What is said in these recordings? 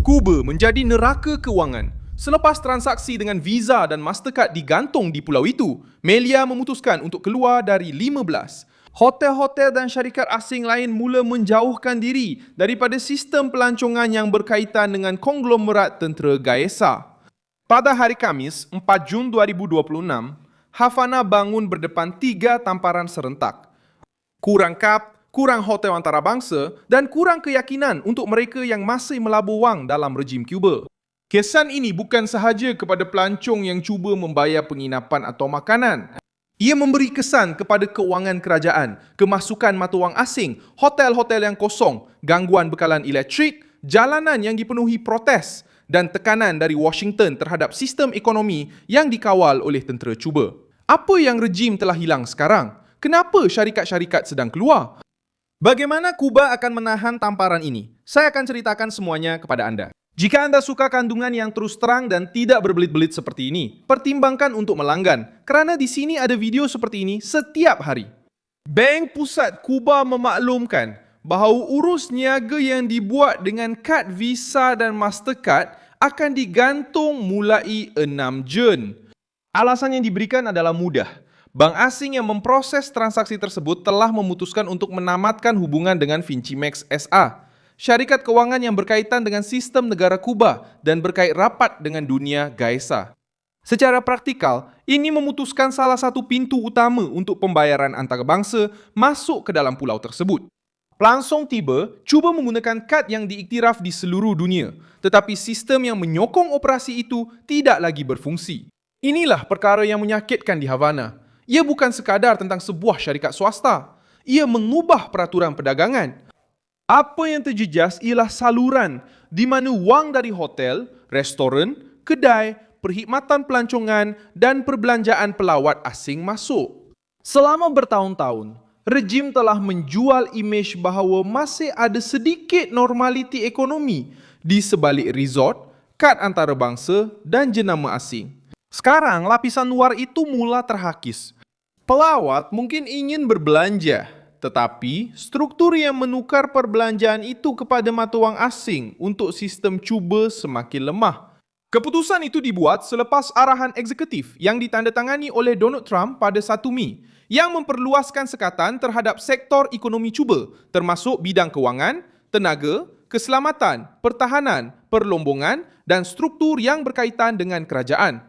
Kuba menjadi neraka kewangan. Selepas transaksi dengan Visa dan Mastercard digantung di pulau itu, Melia memutuskan untuk keluar dari 15. Hotel-hotel dan syarikat asing lain mula menjauhkan diri daripada sistem pelancongan yang berkaitan dengan konglomerat tentera Gaesa. Pada hari Khamis, 4 Jun 2026, Havana bangun berdepan 3 tamparan serentak. Kurang kad, kurang hotel antarabangsa dan kurang keyakinan untuk mereka yang masih melabur wang dalam rejim Cuba. Kesan ini bukan sahaja kepada pelancong yang cuba membayar penginapan atau makanan. Ia memberi kesan kepada kewangan kerajaan, kemasukan mata wang asing, hotel-hotel yang kosong, gangguan bekalan elektrik, jalanan yang dipenuhi protes dan tekanan dari Washington terhadap sistem ekonomi yang dikawal oleh tentera Cuba. Apa yang rejim telah hilang sekarang? Kenapa syarikat-syarikat sedang keluar? Bagaimana Kuba akan menahan tamparan ini? Saya akan ceritakan semuanya kepada anda. Jika anda suka kandungan yang terus terang dan tidak berbelit-belit seperti ini, pertimbangkan untuk melanggan, kerana di sini ada video seperti ini setiap hari. Bank Pusat Kuba memaklumkan bahawa urus niaga yang dibuat dengan kad Visa dan Mastercard akan digantung mulai 6 Jun. Alasan yang diberikan adalah mudah. Bank asing yang memproses transaksi tersebut telah memutuskan untuk menamatkan hubungan dengan Fincimex SA, syarikat kewangan yang berkaitan dengan sistem negara Kuba dan berkait rapat dengan dunia Gaesa. Secara praktikal, ini memutuskan salah satu pintu utama untuk pembayaran antarabangsa masuk ke dalam pulau tersebut. Pelancong tiba cuba menggunakan kad yang diiktiraf di seluruh dunia, tetapi sistem yang menyokong operasi itu tidak lagi berfungsi. Inilah perkara yang menyakitkan di Havana. Ia bukan sekadar tentang sebuah syarikat swasta. Ia mengubah peraturan perdagangan. Apa yang terjejas ialah saluran di mana wang dari hotel, restoran, kedai, perkhidmatan pelancongan dan perbelanjaan pelawat asing masuk. Selama bertahun-tahun, rejim telah menjual imej bahawa masih ada sedikit normaliti ekonomi di sebalik resort, kad antarabangsa dan jenama asing. Sekarang, lapisan luar itu mula terhakis. Pelawat mungkin ingin berbelanja, tetapi struktur yang menukar perbelanjaan itu kepada mata wang asing untuk sistem cuba semakin lemah. Keputusan itu dibuat selepas arahan eksekutif yang ditandatangani oleh Donald Trump pada 1 Mei yang memperluaskan sekatan terhadap sektor ekonomi cuba, termasuk bidang kewangan, tenaga, keselamatan, pertahanan, perlombongan dan struktur yang berkaitan dengan kerajaan.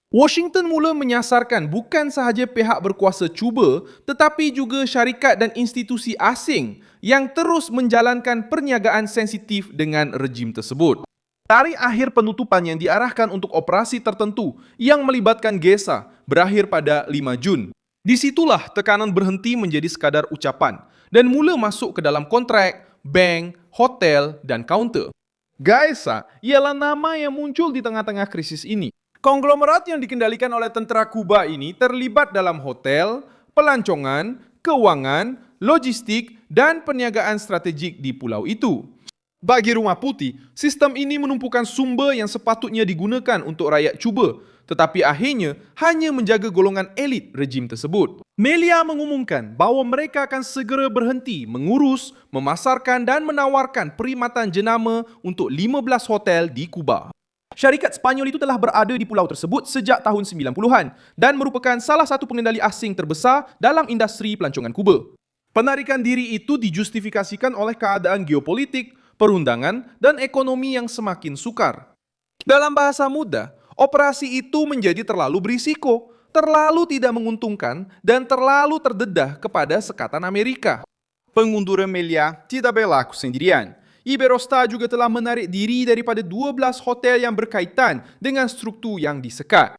Washington mula menyasarkan bukan sahaja pihak berkuasa Cuba, tetapi juga syarikat dan institusi asing yang terus menjalankan perniagaan sensitif dengan rejim tersebut. Tarikh akhir penutupan yang diarahkan untuk operasi tertentu yang melibatkan Gaesa berakhir pada 5 Jun. Disitulah tekanan berhenti menjadi sekadar ucapan dan mula masuk ke dalam kontrak, bank, hotel dan kaunter. Gaesa ialah nama yang muncul di tengah-tengah krisis ini. Konglomerat yang dikendalikan oleh tentera Kuba ini terlibat dalam hotel, pelancongan, kewangan, logistik dan perniagaan strategik di pulau itu. Bagi Rumah Putih, sistem ini menumpukan sumber yang sepatutnya digunakan untuk rakyat Cuba, tetapi akhirnya hanya menjaga golongan elit rejim tersebut. Melia mengumumkan bahawa mereka akan segera berhenti mengurus, memasarkan dan menawarkan perkhidmatan jenama untuk 15 hotel di Kuba. Syarikat Sepanyol itu telah berada di pulau tersebut sejak tahun 90-an dan merupakan salah satu pengendali asing terbesar dalam industri pelancongan Kuba. Penarikan diri itu dijustifikasikan oleh keadaan geopolitik, perundangan dan ekonomi yang semakin sukar. Dalam bahasa mudah, operasi itu menjadi terlalu berisiko, terlalu tidak menguntungkan dan terlalu terdedah kepada sekatan Amerika. Pengunduran Melia tidak berlaku sendirian. Iberostar juga telah menarik diri daripada 12 hotel yang berkaitan dengan struktur yang disekat.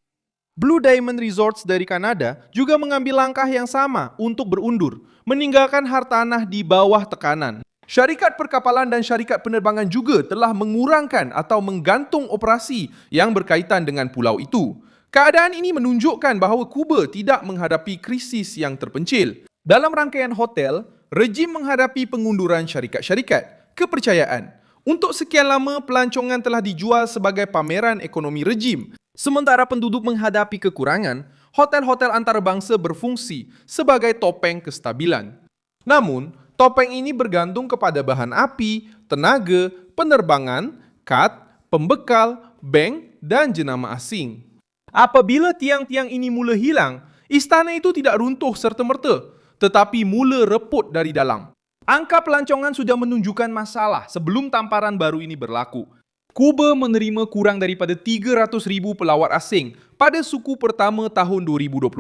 Blue Diamond Resorts dari Kanada juga mengambil langkah yang sama untuk berundur, meninggalkan hartanah di bawah tekanan. Syarikat perkapalan dan syarikat penerbangan juga telah mengurangkan atau menggantung operasi yang berkaitan dengan pulau itu. Keadaan ini menunjukkan bahawa Kuba tidak menghadapi krisis yang terpencil. Dalam rangkaian hotel, rejim menghadapi pengunduran syarikat-syarikat. Kepercayaan. Untuk sekian lama, pelancongan telah dijual sebagai pameran ekonomi rejim. Sementara penduduk menghadapi kekurangan, hotel-hotel antarabangsa berfungsi sebagai topeng kestabilan. Namun, topeng ini bergantung kepada bahan api, tenaga, penerbangan, kad, pembekal, bank dan jenama asing. Apabila tiang-tiang ini mula hilang, istana itu tidak runtuh serta-merta, tetapi mula reput dari dalam. Angka pelancongan sudah menunjukkan masalah sebelum tamparan baru ini berlaku. Kuba menerima kurang daripada 300,000 pelawat asing pada suku pertama tahun 2026.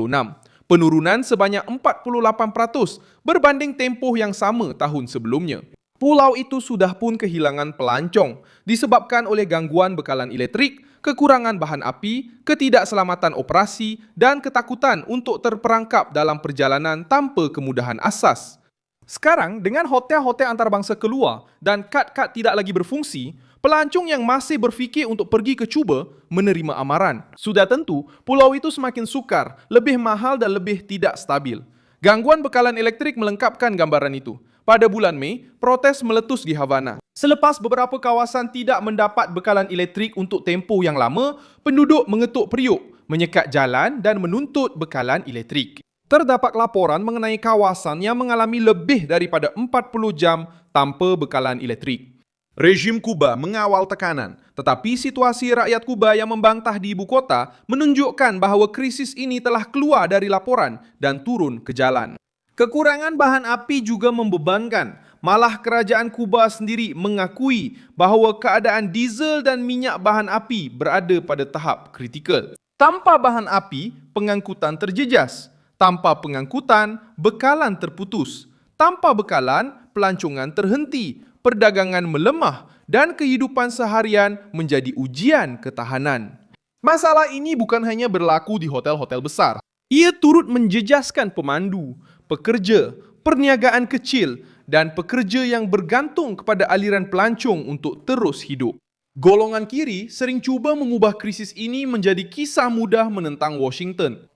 Penurunan sebanyak 48% berbanding tempoh yang sama tahun sebelumnya. Pulau itu sudah pun kehilangan pelancong disebabkan oleh gangguan bekalan elektrik, kekurangan bahan api, ketidakselamatan operasi dan ketakutan untuk terperangkap dalam perjalanan tanpa kemudahan asas. Sekarang, dengan hotel-hotel antarabangsa keluar dan kad-kad tidak lagi berfungsi, pelancong yang masih berfikir untuk pergi ke Cuba menerima amaran. Sudah tentu, pulau itu semakin sukar, lebih mahal dan lebih tidak stabil. Gangguan bekalan elektrik melengkapkan gambaran itu. Pada bulan Mei, protes meletus di Havana. Selepas beberapa kawasan tidak mendapat bekalan elektrik untuk tempoh yang lama, penduduk mengetuk periuk, menyekat jalan dan menuntut bekalan elektrik. Terdapat laporan mengenai kawasan yang mengalami lebih daripada 40 jam tanpa bekalan elektrik. Rejim Kuba mengawal tekanan, tetapi situasi rakyat Kuba yang membantah di ibu kota menunjukkan bahawa krisis ini telah keluar dari laporan dan turun ke jalan. Kekurangan bahan api juga membebankan. Malah kerajaan Kuba sendiri mengakui bahawa keadaan diesel dan minyak bahan api berada pada tahap kritikal. Tanpa bahan api, pengangkutan terjejas. Tanpa pengangkutan, bekalan terputus. Tanpa bekalan, pelancongan terhenti, perdagangan melemah dan kehidupan seharian menjadi ujian ketahanan. Masalah ini bukan hanya berlaku di hotel-hotel besar. Ia turut menjejaskan pemandu, pekerja, perniagaan kecil dan pekerja yang bergantung kepada aliran pelancong untuk terus hidup. Golongan kiri sering cuba mengubah krisis ini menjadi kisah mudah menentang Washington.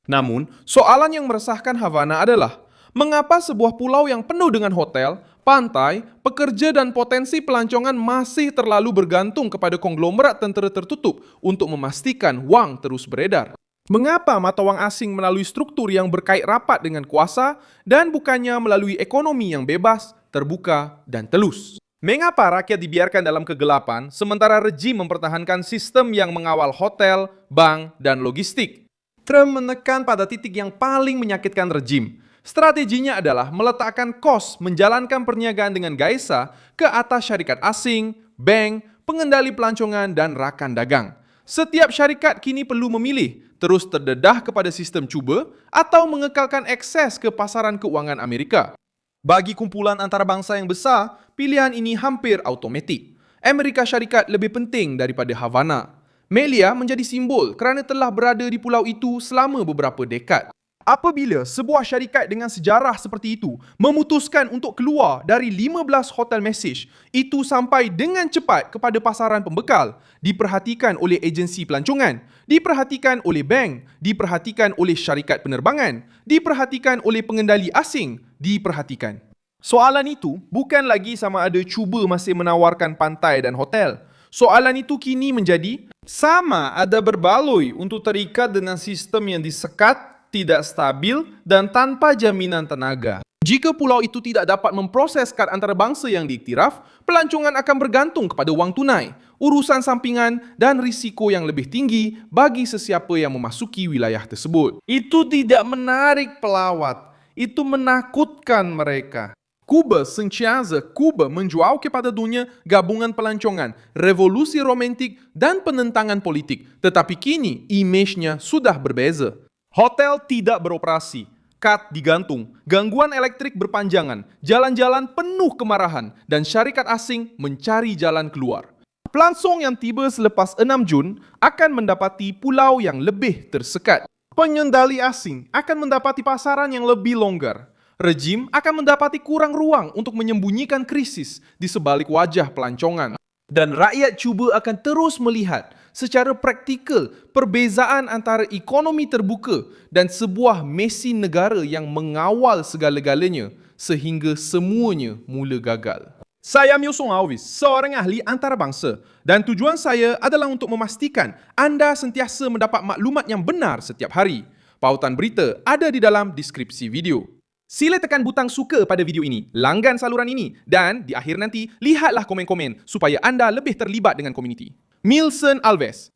Namun, soalan yang meresahkan Havana adalah, mengapa sebuah pulau yang penuh dengan hotel, pantai, pekerja dan potensi pelancongan masih terlalu bergantung kepada konglomerat tentera tertutup untuk memastikan wang terus beredar? Mengapa mata wang asing melalui struktur yang berkait rapat dengan kuasa dan bukannya melalui ekonomi yang bebas, terbuka dan telus? Mengapa rakyat dibiarkan dalam kegelapan sementara rejim mempertahankan sistem yang mengawal hotel, bank dan logistik? Trump menekan pada titik yang paling menyakitkan rejim. Strateginya adalah meletakkan kos menjalankan perniagaan dengan Gaesa ke atas syarikat asing, bank, pengendali pelancongan dan rakan dagang. Setiap syarikat kini perlu memilih terus terdedah kepada sistem cuba atau mengekalkan akses ke pasaran keuangan Amerika. Bagi kumpulan antarabangsa yang besar, pilihan ini hampir automatik. Amerika Syarikat lebih penting daripada Havana. Melia menjadi simbol kerana telah berada di pulau itu selama beberapa dekad. Apabila sebuah syarikat dengan sejarah seperti itu memutuskan untuk keluar dari 15 hotel message, itu sampai dengan cepat kepada pasaran pembekal, diperhatikan oleh agensi pelancongan, diperhatikan oleh bank, diperhatikan oleh syarikat penerbangan, diperhatikan oleh pengendali asing, diperhatikan. Soalan itu bukan lagi sama ada cuba masih menawarkan pantai dan hotel. Soalan itu kini menjadi sama ada berbaloi untuk terikat dengan sistem yang disekat, tidak stabil dan tanpa jaminan tenaga. Jika pulau itu tidak dapat memproses kad antarabangsa yang diiktiraf, pelancongan akan bergantung kepada wang tunai, urusan sampingan dan risiko yang lebih tinggi bagi sesiapa yang memasuki wilayah tersebut. Itu tidak menarik pelawat, itu menakutkan mereka. Cuba sentiasa Cuba menjual kepada dunia gabungan pelancongan, revolusi romantik dan penentangan politik. Tetapi kini imejnya sudah berbeza. Hotel tidak beroperasi, kad digantung, gangguan elektrik berpanjangan, jalan-jalan penuh kemarahan dan syarikat asing mencari jalan keluar. Pelancong yang tiba selepas 6 Jun akan mendapati pulau yang lebih tersekat. Pengendali asing akan mendapati pasaran yang lebih longgar. Rejim akan mendapati kurang ruang untuk menyembunyikan krisis di sebalik wajah pelancongan. Dan rakyat Cuba akan terus melihat secara praktikal perbezaan antara ekonomi terbuka dan sebuah mesin negara yang mengawal segala-galanya sehingga semuanya mula gagal. Saya Milson Alves, seorang ahli antarabangsa dan tujuan saya adalah untuk memastikan anda sentiasa mendapat maklumat yang benar setiap hari. Pautan berita ada di dalam deskripsi video. Sila tekan butang suka pada video ini, langgan saluran ini dan di akhir nanti, lihatlah komen-komen supaya anda lebih terlibat dengan komuniti. Milson Alves.